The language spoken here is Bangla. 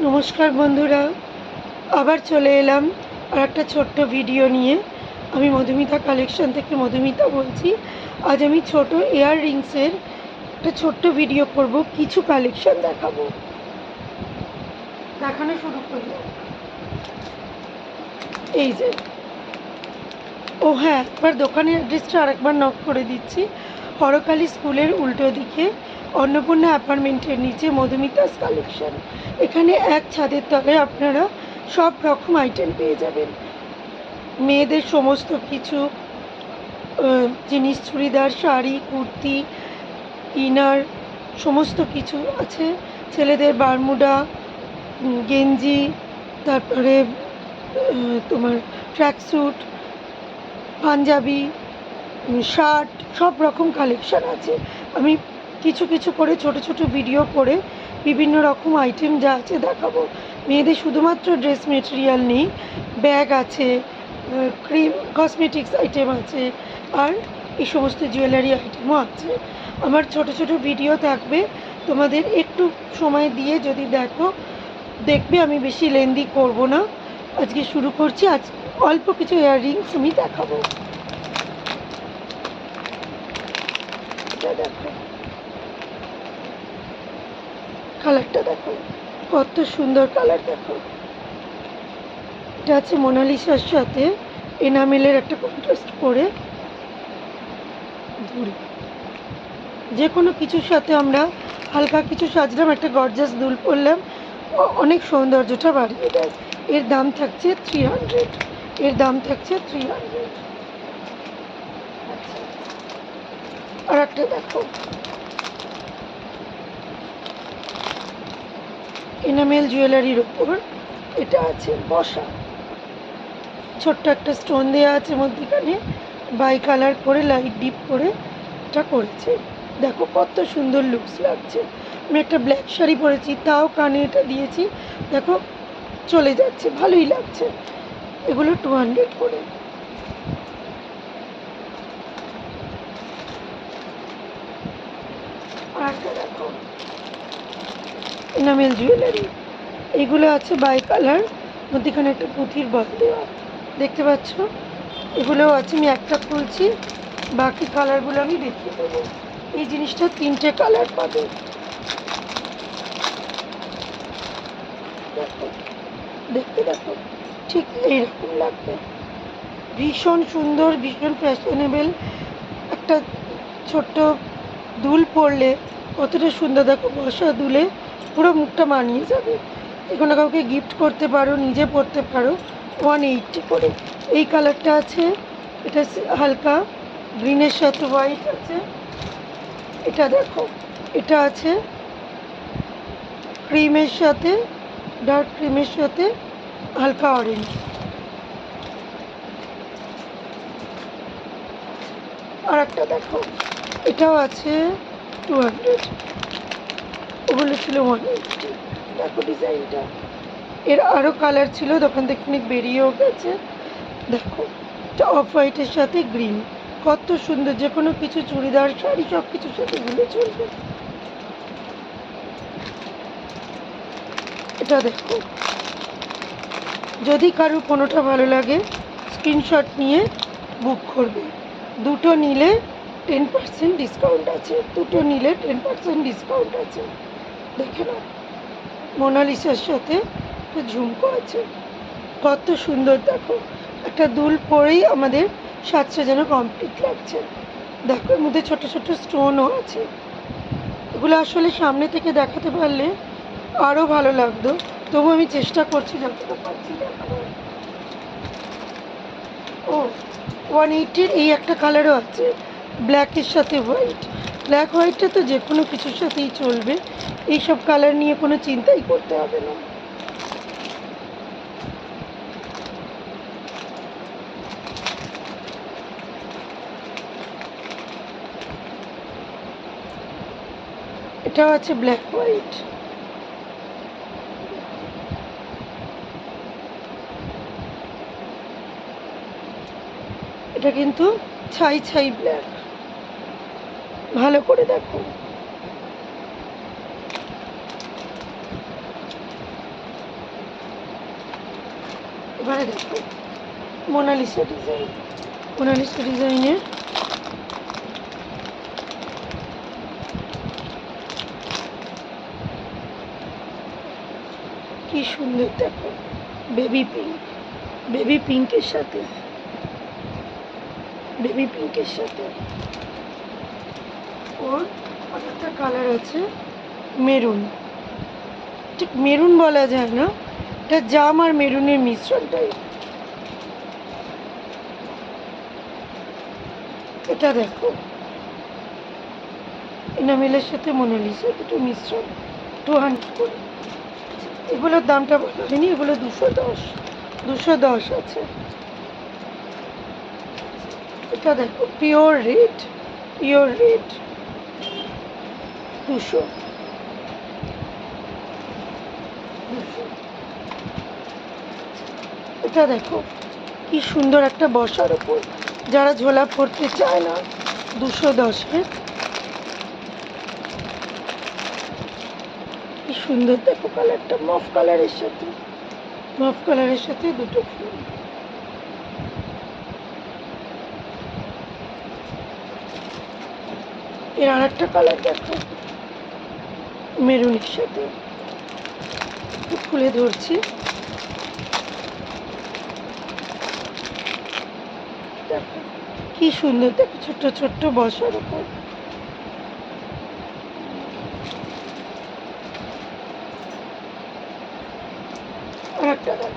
নমস্কার বন্ধুরা, আবার চলে এলাম আর একটা ছোট্ট ভিডিও নিয়ে। আমি মধুমিতা কালেকশন থেকে মধুমিতা বলছি। আজ আমি ছোট ইয়াররিংসের একটা ছোট্ট ভিডিও করব, কিছু কালেকশন দেখাবো। দেখানো শুরু করব। এই যে, ও হ্যাঁ, একবার দোকানের অ্যাড্রেসটা আরেকবার নক করে দিচ্ছি। হরকালী স্কুলের উল্টো দিকে অন্নপূর্ণা অ্যাপার্টমেন্টের নিচে মধুমিতাস কালেকশন। এখানে এক ছাদের তলে আপনারা সব রকম আইটেম পেয়ে যাবেন। মেয়েদের সমস্ত কিছু জিনিস, চুড়িদার, শাড়ি, কুর্তি, ইনার, সমস্ত কিছু আছে। ছেলেদের বারমুডা, গেঞ্জি, তারপরে তোমার ট্র্যাকস্যুট, পাঞ্জাবি, শার্ট, সব রকম কালেকশান আছে। আমি কিছু কিছু করে ছোট ছোট ভিডিও করে বিভিন্ন রকম আইটেম যা আছে দেখাবো। মেয়েদের শুধুমাত্র ড্রেস মেটেরিয়াল নেই, ব্যাগ আছে, ক্রিম কসমেটিক্স আইটেম আছে, আর এই সমস্ত জুয়েলারি আইটেমও আছে। আমার ছোট ছোট ভিডিও থাকবে, তোমাদের একটু সময় দিয়ে যদি দেখবে। আমি বেশি লেন্দি করব না। আজকে শুরু করছি। আজ অল্প কিছু ইয়াররিংস আমি দেখাবো। দেখো, কালারটা দেখো, কত সুন্দর কালার। দেখো, এটা আছে মোনালিসার সাথে এনামেলের একটা কন্ট্রাস্ট করে দুল। যে কোনো কিছুর সাথে আমরা হালকা কিছু সাজলাম, একটা গর্জাস দুল পরলাম, অনেক সৌন্দর্যটা বাড়িয়ে দেয়। এর দাম থাকছে 300। এর দাম থাকছে 300। আর একটা দেখো, এনামেল জুয়েলারির ওপর এটা আছে বসা, ছোট্ট একটা স্টোন দেওয়া আছে মধ্যখানে, বাই কালার করে লাইট ডিপ করে এটা করেছে। দেখো কত সুন্দর লুকস লাগছে। আমি একটা ব্ল্যাক শাড়ি পরেছি, তাও কানে এটা দিয়েছি। দেখো চলে যাচ্ছে, ভালোই লাগছে। এগুলো 200 করে। আর একটা দেখো, এনামেল জুয়েলারি। এগুলো আছে বাই কালার, মধ্যখানে একটা পুঁথির বল দেওয়া, দেখতে পাচ্ছ। এগুলোও আছে। আমি একটা খুলছি, বাকি কালারগুলো আমি দেখিয়ে দেবো। এই জিনিসটা 3টে কালার পাবে। দেখো, দেখতে দেখো, ঠিক এইরকম লাগবে। ভীষণ সুন্দর, ভীষণ ফ্যাশনেবল। একটা ছোট্ট দুল পরলে কতটা সুন্দর। দেখো, বসা দুলে পুরো মুখটা মানিয়ে যাবে। এগুলো কাউকে গিফট করতে পারো, নিজে পরতে পারো। 180 করে। এই কালারটা আছে, এটা হালকা গ্রিনের সাথে হোয়াইট আছে। এটা দেখো, এটা আছে ক্রিমের সাথে, ডার্ক ক্রিমের সাথে হালকা অরেঞ্জ। আর একটা দেখো, এটাও আছে 200। ওগুলো ছিল 180। দেখো ডিজাইনটা। এর আরও কালার ছিল, দোকান থেকে অনেক বেরিয়েও গেছে। দেখো, এটা অফ হোয়াইটের সাথে গ্রিন, কত সুন্দর। যে কোনো কিছু, চুড়িদার, শাড়ি, সব কিছুর সাথে এগুলো চলবে। এটা দেখো, যদি কারো কোনোটা ভালো লাগে স্ক্রিনশট নিয়ে বুক করবে। দুটো নিলে 10% ডিসকাউন্ট আছে। দুটো নিলে 10% ডিসকাউন্ট আছে। দেখে নাও, মোনালিসার সাথে একটা ঝুমকো আছে, কত সুন্দর। দেখো, একটা দুল পরেই আমাদের সাজটা যেন কমপ্লিট লাগছে। দেখো, এর মধ্যে ছোট ছোট স্টোনও আছে। এগুলো আসলে সামনে থেকে দেখাতে পারলে আরও ভালো লাগতো, তবু আমি চেষ্টা করছি যতটা পারছি দেখানোর। ও, 180-র এই একটা কালারও আছে, ব্ল্যাকের সাথে হোয়াইট। ব্ল্যাক হোয়াইটটা তো যে কোনো কিছুর সাথেই চলবে, এইসব কালার নিয়ে কোনো চিন্তাই করতে হবে না। এটাও আছে ব্ল্যাক হোয়াইট। এটা কিন্তু ছাই ছাই ব্ল্যাক, ভালো করে দেখো। এবারে দেখো মোনালিসা ডিজাইন, মোনালিসা ডিজাইনের কি সুন্দর দেখো, বেবি পিঙ্ক, বেবি পিঙ্কের সাথে, বেবি পিঙ্কের সাথে ওর আরেকটা কালার আছে মেরুন, ঠিক মেরুন বলা যায় না, এটা জাম আর মেরুনের মিশ্রণটাই। এটা দেখো এনামেলের সাথে মোনালিসা দুটো মিশ্রণ 200 করে। এগুলোর দামটা বলা হয়নি, এগুলো 210, 210 আছে। এটা দেখো পিওর রেড, পিওর রেড 200। এটা দেখো কি সুন্দর একটা বসার ওপর, যারা ঝোলা পরতে চায় না, 210-এর। কি সুন্দর দেখো কালারটা, মফ কালারের সাথে, মফ কালারের সাথে দুটো ফুল। এর আর একটা কালার দেখো মেরুনের সাথে, একটু খুলে ধরছি, দেখো কি সুন্দর দেখো, ছোট্ট ছোট্ট বসার উপর। আর একটা দেখো